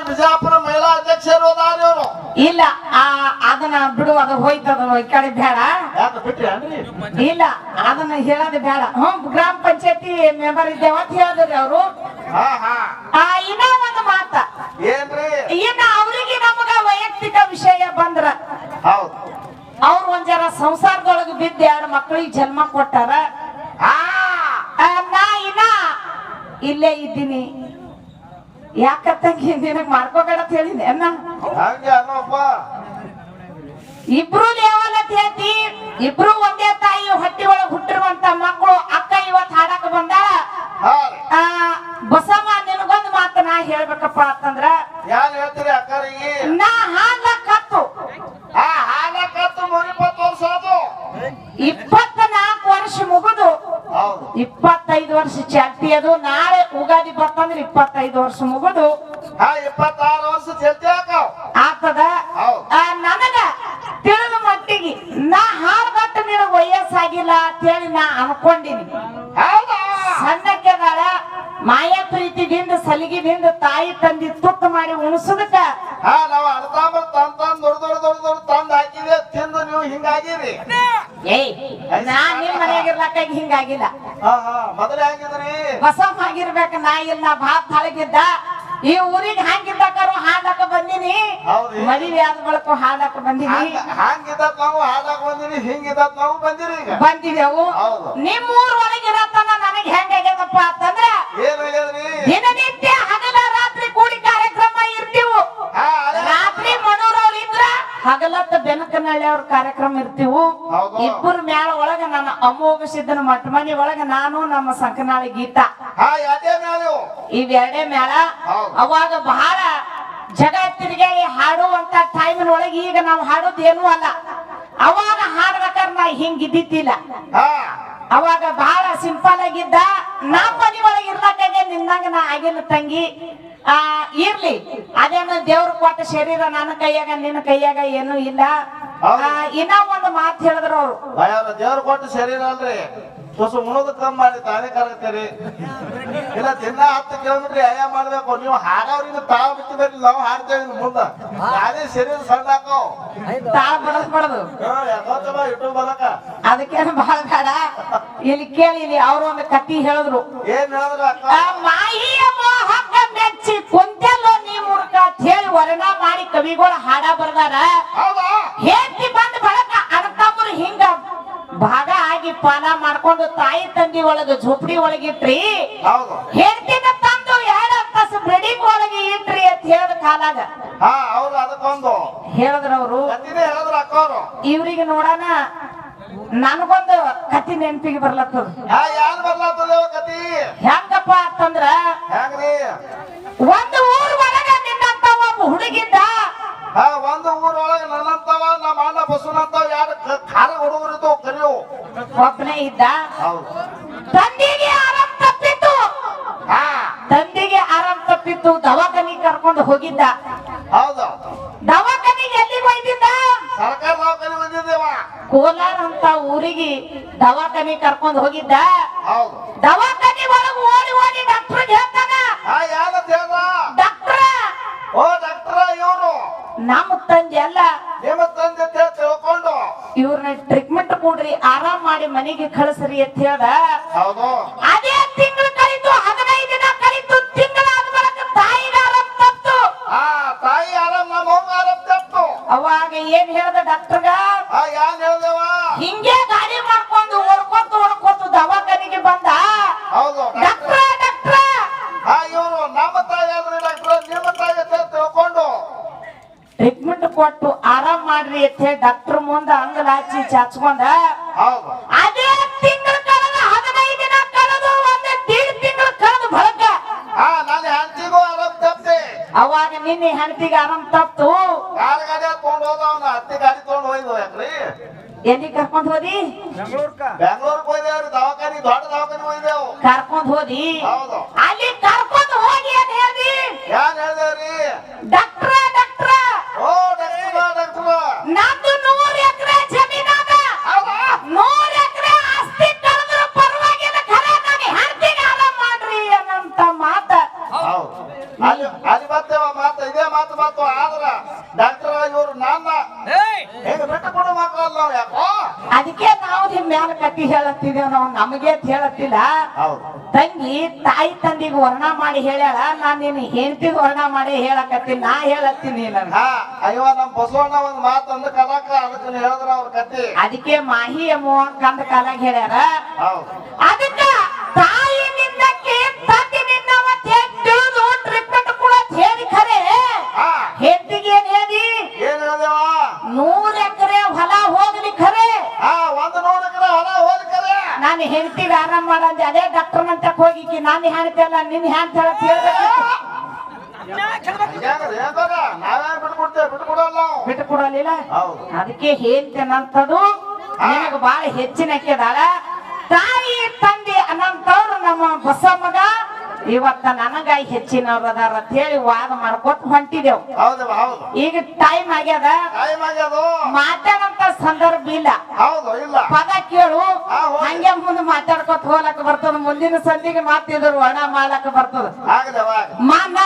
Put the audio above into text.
ಬಿಜಾಪುರ ಮಹಿಳಾ ಅಧ್ಯಕ್ಷರು ಅದಾರಿ ಅವರು. ಇಲ್ಲ ಅದನ್ನ ಬಿಡು, ಅದು ಹೋಯ್ತದ ಈ ಕಡೆ ಬೇಡ. ಯಾಕೆ ಬಿಟ್ರಿ? ಇಲ್ಲ ಅದನ್ನ ಹೇಳೋದು ಬೇಡ. ಗ್ರಾಮ ಪಂಚಾಯತಿ ಮೆಂಬರ್ ಇದ್ದೇವ ಅಂತ ಹೇಳಿದ್ರಿ ಅವರು. ಇನ್ನ ಒಂದು ಮಾತ ಏನ್ರಿ? ಇನ್ನ ಅವ್ರಿಗೆ ನಮಗ ವೈಯಕ್ತಿಕ ವಿಷಯ ಬಂದ್ರ ಹೌದು, ಅವ್ರು ಒಂದ್ ಜರ ಸಂಸಾರದೊಳಗೆ ಬಿದ್ದ 2 ಮಕ್ಕಳಿಗೆ ಜನ್ಮ ಕೊಟ್ಟಾರ. ನಾ ಇನ್ನ ಇಲ್ಲೇ ಇದ್ದೀನಿ. ಯಾಕಂತಂಗಿ ನಿನಗ್ ಮಾಡ್ಕೋಬೇಡ ಅಂತ ಹೇಳಿದೆ ಅನ್ನ. ಹಂಗೆ ಅನ್ನೋಪ್ಪ. ಇಬ್ರು ಲೇವಲ್ ಅಂತ ಹೇಳ್ತಿ, ಇಬ್ರು ಒಂದೇ ತಾಯಿ ಹೊಟ್ಟಿ ಒಳಗ್ ಹುಟ್ಟಿರುವಂತ ಮಕ್ಕಳು. ಅಕ್ಕ ಇವತ್ ಹಾಡಕ್ ಬಂದಾಳ. ಬಸಮ್ಮ ನಿನಗೊಂದು ಮಾತು ನಾ ಹೇಳ್ಬೇಕಪ್ಪ ಅಂತಂದ್ರ, ಯಾರು ಹೇಳ್ತೀರಿ ಅಕ್ಕರಿಗೆ? ನಾ ಹಾಡ್ಲಕ್ಕತ್ತು ಹಾಲಕ್ಕತ್ತು 20 ವರ್ಷ ಅದು. 24 ವರ್ಷ ಮುಗಿದು 25 ವರ್ಷ ಚಾಲ್ತಿ ಅದು. ನಾಳೆ ಉಗಾದಿ ಬರ್ತಂದ್ರೆ 25 ವರ್ಷ ಮುಗಿದು 26 ವರ್ಷ ಚಲ್ತಿ ಆಗ್ತದ. ನನಗ ತಿಳಿದ ಮಟ್ಟಿಗೆ ನಾ ಹಾಡ್ಗಟ್ಟ ನಿನಗ ವಯಸ್ಸಾಗಿಲ್ಲ ಅಂತ ಹೇಳಿ ನಾ ಅನ್ಕೊಂಡಿನಿ. ಸಣ್ಣಕ್ಕೆದಾಳ ಮಾಯಾ ಪ್ರೀತಿದಿಂದ ಸಲಿಗೆದಿಂದ ತಾಯಿ ತಂದಿ ತುತ್ತ ಮಾಡಿ ಉಣಿಸೋದಕ್ಕ ನಾವು ಅರ್ಧಾಂಬರ್ ದೊಡ್ಡ ತಂದ್ ಹಾಕಿದೆ ತಿಂದು ನೀವು ಹಿಂಗಾಗಿರಿ. ನಾ ನಿಮ್ ಮನೆಯಾಗಿರ್ಲಕ್ಕಾಗಿ ಹಿಂಗಾಗಿಲ್ಲ. ಮೊದಲೇ ಆಗಿದ್ರಿ ಬಸಮ್ಮ ಆಗಿರ್ಬೇಕ. ನಾ ಇಲ್ಲ ಭಾತ್ ಹಾಳಗಿದ್ದ ಈ ಊರಿಗೆ ಹಂಗಿದ್ದಕ್ಕಾರು ಹಾಡಾಕ ಬಂದಿನಿ. ಮದುವೆ ಆದ ಬಳಿಕ ಹಾಡಾಕ ಬಂದಿನಿ. ಹಂಗಿದ್ದ ನಾವು ಹಾಡಾಕ ಬಂದಿನಿ, ಹಿಂಗಿದ್ದ ನಾವು ಬಂದಿರಿ. ಈಗ ಬಂದಿದೆವು. ನಿಮ್ ಊರ್ ಒಳಗಿರತ್ತನ ನನಗೆ ಹೆಂಗಾಗ್ಯದಪ್ಪ ಅಂತಂದ್ರ, ಏನಾಗ್ಯದ್ರಿ? ದಿನನಿತ್ಯ ಹಗಲ ರಾತ್ರಿ ಕೂಡಿ ಕಾರ್ಯಕ್ರಮ ಇರ್ತೀವು. ರಾತ್ರಿ ಮನೋರವ್ರ ಇದ್ರ ಹಗಲತ್ತ ಬೆನಕನಹಳ್ಳಿ ಅವ್ರ ಕಾರ್ಯಕ್ರಮ ಇರ್ತೀವು. ಇಬ್ಬರ ಮ್ಯಾಳ ಒಳಗ ನನ್ನ ಅಮೋಘ ಸಿದ್ದನ ಮಠ ಮನಿ ಒಳಗ ನಾನು ನಮ್ಮ ಸಂಕನಾಳಿ ಗೀತಾ ಇವೆರಡೇ ಮ್ಯಾಳ. ಅವಾಗ ಬಹಳ ಜಗತ್ತಿಗೆ ಹಾಡುವಂತ ಟೈಮಿನೊಳಗೆ ಈಗ ನಾವು ಹಾಡೋದು ಏನೂ ಅಲ್ಲ. ಅವಾಗ ಹಾಡ್ಬೇಕಾದ್ರೆ ನಾ ಹಿಂಗಿದ್ದಿದ್ದಿಲ್ಲ. ಅವಾಗ ಬಹಳ ಸಿಂಪಲ್ ಆಗಿದ್ದ. ನಮ್ಮ ಮನಿ ಒಳಗೆ ಇರ್ಲಕ್ಕಾಗೆ ನಿನ್ನಂಗ ನಾ ಆಗಿಲ್ಲ ತಂಗಿ. ಇರ್ಲಿ, ಅದೇನು ದೇವ್ರು ಕೊಟ್ಟ ಶರೀರ ನನ್ನ ಕೈಯಾಗ ನಿನ್ನ ಕೈಯಾಗ ಏನು ಇಲ್ಲ. ಇನ್ನ ಒಂದು ಮಾತು ಹೇಳಿದ್ರು ಅವ್ರು, ದೇವ್ರು ಕೊಟ್ಟ ಶರೀರ ಅಲ್ರಿ, ತುಸು ಮುಣದ ಕಮ್ಮಿ ಮಾಡಿ ತಾನೇ ಕರಗತ್ತೀರಿ. ಇಲ್ಲ ದಿನ 10 ಕಿಲೋಮೀಟರ್ ವ್ಯಾಯಾಮ ಮಾಡ್ಬೇಕು. ನೀವು ಹಾಡೋರಿಗೆ ತಾಳ ಬಿಟ್ಟು ಬರ್ಲಿ, ನಾವು ಹಾಡ್ತೇವೆ ಮುಂದ. ಅದೇ ಶರೀರ ಸಣ್ಣ ಹಾಕೋ ತಾಳ ಬಡದು ಯೂಟ್ಯೂಬ್ ಬಲಕ ಅದಕ್ಕೇನು ಬಹಳ ಬೇಡ. ಇಲ್ಲಿ ಕೇಳಿ, ಇಲ್ಲಿ ಅವ್ರು ಒಂದು ಕತ್ತಿ ಹೇಳಿದ್ರು. ಏನ್ ಹೇಳಿದ್ರು? ಮಾಹಿಯ ಮೋಹಕ್ಕ ಮೆಚ್ಚಿ ಕುಂತೆಲ್ಲೋ ನೀ ಮುರ್ಕ ಅಂತ ಹೇಳಿ ವರ್ಣ ಮಾಡಿ ಕವಿಗಳು ಹಾಡ ಬರ್ದಾರ. ಹೇಳ್ತಿ ಬಂದ್ ಬಳಕ ಅಣ್ಣತಮ್ಮರು ಹಿಂಗ ಭಾಗ ಆಗಿ ಪಾನ ಮಾಡ್ಕೊಂಡು ತಾಯಿ ತಂದಿ ಒಳಗ ಝೋಪಡಿ ಒಳಗಿಟ್ರಿ, ಹೇಳ್ತಿನ ತಂದು 2 ತಾಸು ಬ್ರೆಡಿಂಗ್ ಒಳಗೆ ಇಟ್ರಿ ಅಂತ ಹೇಳಿದ ಕಾಲಾಗ ಅದಕ್ಕೊಂದು ಹೇಳಿದ್ರವ್ರು. ಇವ್ರಿಗೆ ನೋಡೋಣ ನನಗೊಂದು ಕತಿ ನೆನಪಿಗೆ ಬರ್ಲತ್ತದ. ಹೆಂಗಪ್ಪ ಅಂತಂದ್ರ, ಒಂದು ಊರ್ ಒಳಗ ನಿನ್ನಂತ ಒಬ್ಬ ಹುಡುಗಿದ್ದ. ಒಂದು ಊರೊಳಗೆ ನನ್ನಂತವ ನಮ್ಮ ಅಣ್ಣ ಬಸವನಂತವ 2 ಖಾರ ಹುಡುಗರಿದ್ದು ಕರಿಯವು. ಒಬ್ಬನೇ ಇದ್ದ. ತಂದೆಗೆ ಆರಾಮ್ ತಪ್ಪಿತ್ತು. ತಂದೆಗೆ ಆರಾಮ್ ತಪ್ಪಿತ್ತು. ದವಾಖಾನಿಗೆ ಕರ್ಕೊಂಡು ಹೋಗಿದ್ದ. ಹೌದು, ದವಾಖಾನಿಗೆ ಎಲ್ಲಿಗೆ ಹೋಯ್ತಿದ್ದ? ಸರ್ಕಾರ ದವಾಖಾನೆ ಬಂದಿದ್ದೇವ. ಕೋಲಾರ ಅಂತ ಊರಿಗೆ ದವಾಖಾನಿಗೆ ಕರ್ಕೊಂಡು ಹೋಗಿದ್ದ. ಹೌದು, ದವಾಖಾನಿ ಒಳಗೆ ಓಡಿ ಓಡಿ ಡಾಕ್ಟರ್ ಹೇಳ್ತಾನ, ಡಾಕ್ಟ್ರ ಓ ಡಾಕ್ಟ್ರ ಇವರು ನಮ್ಮ ತಂದೆ ಅಲ್ಲ, ನಿಮ್ಮ ತಂದೆ ತಿಳ್ಕೊಂಡು ಇವ್ರನ್ನ ಟ್ರೀಟ್ಮೆಂಟ್ ಕೊಡ್ರಿ, ಆರಾಮ್ ಮಾಡಿ ಮನೆಗೆ ಕಳಿಸ್ರಿ ಅಂತ ಹೇಳ್ದ. ಹೌದು, ಅದೇ ತಿಂಗಳು ಕಳಿತು, 15 ದಿನ ಕಳಿತು. ತಿಂಗಳಾದ ಬಳಿಕ ತಾಯಿಗೆ ಆರಾಮ್ ತಪ್ತು. ತಾಯಿ ಆರಾಮ್, ನಮ್ಮ ಅವ್ವ ಆರಾಮ್ ತಪ್ತು. ಅವಾಗ ಏನ್ ಹೇಳ್ದ ಡಾಕ್ಟರ್ಗ? ಯಾನ್ ಹೇಳ್ದೇವ? ಹಿಂಗೆ ಗಾಡಿ ಮಾಡ್ಕೊಂಡು ಓಡ್ಕೊತು ದವಾಖಾನಿಗೆ ಬಂದ. ಹೌದು, ಡಾಕ್ಟ್ರ ಡಾಕ್ಟ್ರ ಇವರು ನಮ್ಮ ತಾಯಿ ಅಲ್ರಿ ಡಾಕ್ಟ್ರ, ನಿಮ್ಮ ತಾಯಿ ಅಂತ ತಿಳ್ಕೊಂಡು ಟ್ರೀಟ್ಮೆಂಟ್ ಕೊಟ್ಟು ಆರಾಮ್ ಮಾಡ್ರಿ ಅಂತ ಹೇಳಿ ಡಾಕ್ಟರ್ ಮುಂದ ಅಂಗಲ ಹಚ್ಚಿ ಚಾಚ್ಕೊಂಡ. ಅದೇ ತಿಂಗಳು ಕಳೆದ 15 ದಿನ ಕಳೆದು 1.5 ತಿಂಗಳು ಕಳೆದು ಬಳಕ ನನ್ನ ಹೆಂಡತಿಗೂ ಆರಾಮ್ ತಪ್ಪೆ. ಅವಾಗ ನಿನ್ನೆ ಹೆಂಡತಿಗೆ ಆರಾಮ್ ತಪ್ತು. ಯಾರ ಗಾಡಿ ತಗೊಂಡು ಹೋದ, ಅವನ ಹತ್ತಿ ಗಾಡಿ ತಗೊಂಡು ಹೋಯ್ದು. ಯಾಕ್ರಿ ಎಲ್ಲಿ ಕರ್ಕೊಂಡ್ ಹೋದಿ? ಬೆಂಗಳೂರಿಗೆ ಹೋಯ್ದೇವ್ರಿ, ದವಾಖಾನಿ ದೊಡ್ಡ ದವಾಖಾನಿ ಹೋಯ್ದೇವು. ಕರ್ಕೊಂಡ್ ಹೋದಿ? ಹೌದು, ಅಲ್ಲಿ ಕರ್ಕೊಂಡ್ ಹೋಗಿ ಅಂತ ಹೇಳ್ದಿ. ಯಾನ್ ಹೇಳ್ದೇವ್ರಿ? ಡಾಕ್ಟ್ರ ಡಾಕ್ಟ್ರ ಓ ಡಾಕ್ಟ್ರ, ನಂದು 100 ಎಕರೆ ಜಮೀನಾದ, 100 ಎಕರೆ ಆಸ್ತಿ ಕಳೆದ್ರು ಪರವಾಗಿಲ್ಲ, ಖರೆ ನನಗೆ ಹೆಂಡತಿಗೆ ಆರಾಮ್ ಮಾಡ್ರಿ ಅನ್ನಂತ ಮಾತ. ಅಲ್ಲಿ ಬರ್ತೇವ ಮಾತ ಇದೆ. ಬಂತು ಆದ್ರ ಡಾಕ್ಟರ್ ಇವರು ನನ್ನ ಹೆಂಗ ಬಿಟ್ಟು ಕೊಡು ಮಕ್ಕಳಲ್ಲ ನಾವು ಯಾಕೋ ಅದಕ್ಕೆ ನಾವು ನಿಮ್ ಮ್ಯಾಲ ಕಟ್ಟಿ ಹೇಳತ್ತಿದ್ದೇವ್ ನಾವು ನಮಗೆ ಅಂತ ಹೇಳತ್ತಿಲ್ಲ ಹೌದು ತಂಗಿ ತಾಯಿ ತಂದಿಗೆ ವರ್ಣ ಮಾಡಿ ಹೇಳ್ಯಾಳ ನಾನ್ ನಿನ್ ಹೆಂಡತಿಗೆ ವರ್ಣ ಮಾಡಿ ಹೇಳಕತ್ತೀನಿ ನಾ ಹೇಳತ್ತೀನಿ ನನ್ಗ ಅಯ್ಯೋ ನಮ್ ಬಸವಣ್ಣ ಒಂದ್ ಮಾತಂದ ಕಲಾಕ ಅದಕ್ಕೆ ಹೇಳಿದ್ರ ಅವ್ರ ಕತ್ತಿ ಅದಕ್ಕೆ ಮಾಹಿ ಎಮ್ಮುವ ಕಂದ ಕಾಲಾಗ ಹೇಳ್ಯಾರ ಹೌದು ಅದಕ್ಕ ತಾಯಿ ನಿನ್ನಕ್ಕೆ ತಂದೆ ನಿನ್ನವ ತಿಳಿದು ಟ್ರೀಟ್ಮೆಂಟ್ ಕೂಡ ಹೇಳಿ ಖರೆ ಹೆಂಡತಿಗೆ ಏನ್ ಹೇಳಿ ಏನ್ ಹೇಳ್ದೇವ 100 ಎಕರೆ ಹೊಲ ಹೋಗ್ಲಿ ಖರೆ 100 ಎಕರೆ ಹೊಲ ಹೋಗ್ಲಿಕ್ಕರೆ ನಾನು ಹೆಂಡತಿಗೆ ಆರಾಮ್ ಮಾಡಂದೆ ಅದೇ ಡಾಕ್ಟರ್ ನಂತಕ್ ಹೋಗಿ ನಾನು ಹೇಳ್ತೇಲ್ಲ ನಿನ್ ಹ್ಯಾಂತ ನಾವೇ ಬಿಟ್ಕೊಡ್ತೇವೆ ಬಿಟ್ಕೊಡಲ್ಲ ಬಿಟ್ಟು ಕೊಡಲಿಲ್ಲ ಹೌದು ಅದಕ್ಕೆ ಹೇಳ್ತೇನಂತದು ನಿನಗ ಬಾಳ ಹೆಚ್ಚಿನ ಹಾಕಿದಾಳ ತಾಯಿ ತಂದೆ ಅನ್ನಂತವ್ರು ನಮ್ಮ ಬಸಮ್ಮಗ ಇವತ್ತ ನನಗ ಹೆಚ್ಚಿನವ್ರ ಅದಾರ ಅಂತ ಹೇಳಿ ವಾದ ಮಾಡ್ಕೊತ ಹೊಂಟಿದೆವು ಹೌದವ ಹೌದು ಈಗ ಟೈಮ್ ಆಗ್ಯದ ಟೈಮ್ ಆಗ್ಯದು ಮಾತಾಡಂತ ಸಂದರ್ಭ ಇಲ್ಲ ಹೌದು ಇಲ್ಲ ಪದ ಕೇಳು ಹೋಗಿ. ಹಂಗೆ ಮುಂದೆ ಮಾತಾಡ್ಕೊತ ಹೋಲಕ್ ಬರ್ತದ ಮುಂದಿನ ಸಂದಿಗೆ ಮಾತಿದ್ರು ಒಣ ಮಾಡಕ್ ಬರ್ತದ ಆಗದವ ಮನ